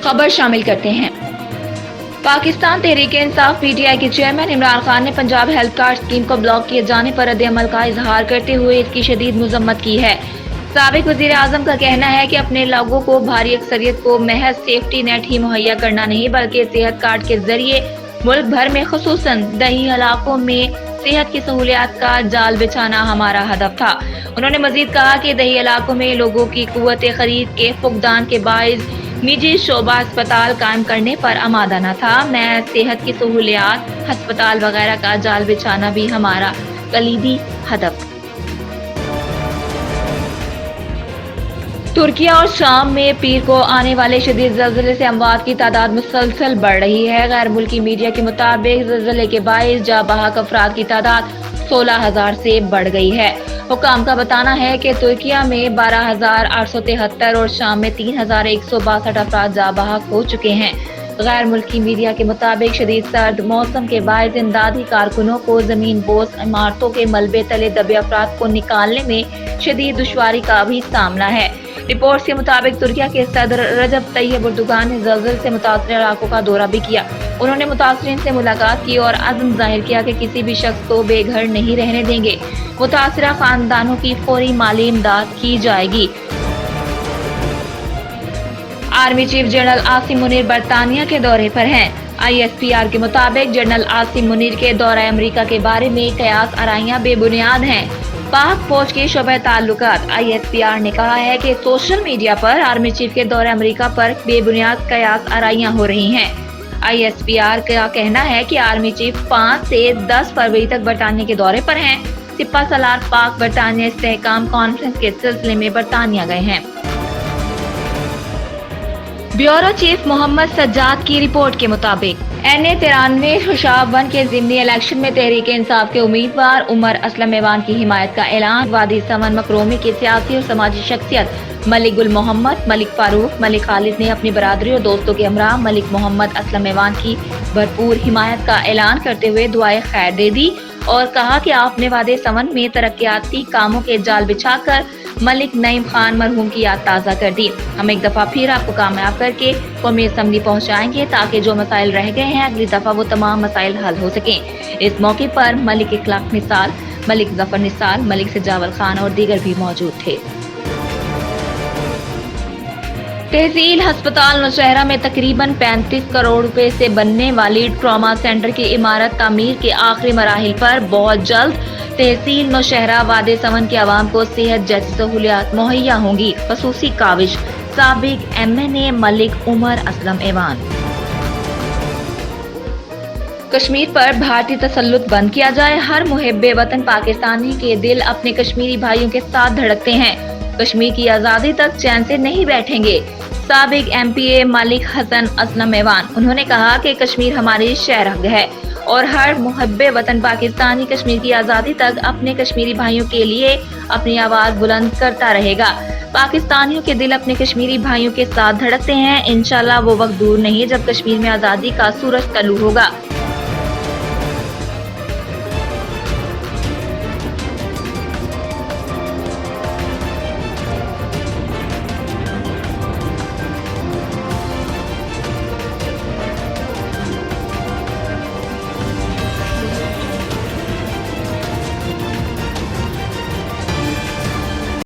खबर शामिल करते हैं। पाकिस्तान तहरीक-ए-इंसाफ पीटीआई के चेयरमैन इमरान खान ने पंजाब हेल्थ कार्ड स्कीम को ब्लॉक किए जाने पर रद्द-ए-अमल का इजहार करते हुए इसकी शदीद मजम्मत की है। साबिक वजीर आजम का कहना है कि अपने लोगों को भारी अक्सरियत को महज सेफ्टी नेट ही मुहैया करना नहीं बल्कि सेहत कार्ड के जरिए मुल्क भर में खुसूसन दही इलाकों में सेहत की सहूलियात का जाल बिछाना हमारा हदफ था। उन्होंने मजीद कहा कि दही इलाकों में लोगों की कुव्वत खरीद के फुकदान के बाइस निजी शोबा अस्पताल कायम करने पर आमादा न था। मैं सेहत की सहूलियात अस्पताल वगैरह का जाल बिछाना भी हमारा कलीदी हदफ। तुर्किया और शाम में पीर को आने वाले शदीद ज़लज़ले से अमवात की तादाद मुसलसल बढ़ रही है। गैर मुल्की मीडिया के मुताबिक ज़लज़ले के बाइस जाँ बहक अफराद की तादाद 16,000 से बढ़ गई है। हुकाम का बताना है कि तुर्किया में 12,873 और शाम में 3,162 अफराद जाँ बहक हो चुके हैं। गैर मुल्की मीडिया के मुताबिक शदीद सर्द मौसम के बायस इमदादी कारकुनों को जमीन बोस इमारतों के मलबे तले दबे अफराद को निकालने में शदीद दुश्वारी का भी सामना है। रिपोर्ट्स के मुताबिक तुर्किया के सदर रजब तैयब एर्दोगान ने ज़लज़ले से मुतासर इलाकों का दौरा भी किया। उन्होंने मुतासरीन से मुलाकात की और अज़्म जाहिर किया कि किसी भी शख्स को बेघर नहीं रहने देंगे। मुतासरा खानदानों की फौरी माली इमदाद की जाएगी। Army chief general Asim Munir बरतानिया के दौरे पर हैं। ISPR के मुताबिक जनरल आसिम मुनीर के दौरा अमेरिका के बारे में कयास आराइयां बेबुनियाद हैं। पाक फौज के शोबे ताल्लुकात ISPR ने कहा है कि सोशल मीडिया पर आर्मी चीफ के दौरे अमेरिका पर बेबुनियाद कयास आराइयां हो रही हैं। ISPR का कहना है कि आर्मी चीफ 5 से 10 फरवरी तक बरतानिया के दौरे पर हैं। सिपा सलार पाक बरतानिया इस्तेहकाम कॉन्फ्रेंस के सिलसिले में बरतानिया गए हैं। ब्यूरो चीफ मोहम्मद सज्जाद की रिपोर्ट के मुताबिक NA93 खुशाब 1 के ज़िमनी इलेक्शन में तहरीक इंसाफ के उम्मीदवार उमर असलम ऐवान की हिमायत का ऐलान। वादी समन मकरोमी के सियासी और समाजी शख्सियत मलिक गुल मोहम्मद, मलिक फारूक, मलिक खालिद ने अपनी बरादरी और दोस्तों के हमरा मलिक मोहम्मद असलम ऐवान की भरपूर हिमायत का ऐलान करते हुए दुआए खैर दे दी और कहा कि आपने वादे समन में तरक्याती कामों के जाल बिछाकर मलिक नईम खान मरहूम की याद ताज़ा कर दी। हम एक दफ़ा फिर आपको कामयाब करके कौमी असम्बली पहुँचाएंगे ताकि जो मसाइल रह गए हैं अगली दफ़ा वो तमाम मसाइल हल हो सकें। इस मौके पर मलिक इखलाक निसार, मलिक जफर निसार, मलिक सजावल खान और दीगर भी मौजूद थे। तहसील अस्पताल नौशहरा में तकरीबन 35 करोड़ रुपए से बनने वाली ट्रॉमा सेंटर की इमारत तामीर के आखिरी मराहिल पर बहुत जल्द तहसील नौशहरा वादे समन के अवाम को सेहत जैसी सहूलियात मुहैया होंगी। खसूसी काविश साबिक MNA मलिक उमर असलम ऐवान। कश्मीर पर भारतीय तसल्लुत बंद किया जाए। हर मुहिब्बे वतन पाकिस्तानी के दिल अपने कश्मीरी भाइयों के साथ धड़कते हैं। कश्मीर की आज़ादी तक चैन से नहीं बैठेंगे। साबिक MPA मलिक हसन असलम ऐवान। उन्होंने कहा कि कश्मीर हमारी शहरग है और हर मुहब्बे वतन पाकिस्तानी कश्मीर की आज़ादी तक अपने कश्मीरी भाइयों के लिए अपनी आवाज़ बुलंद करता रहेगा। पाकिस्तानियों के दिल अपने कश्मीरी भाइयों के साथ धड़कते हैं। इंशाल्लाह वो वक्त दूर नहीं जब कश्मीर में आज़ादी का सूरज तलू होगा।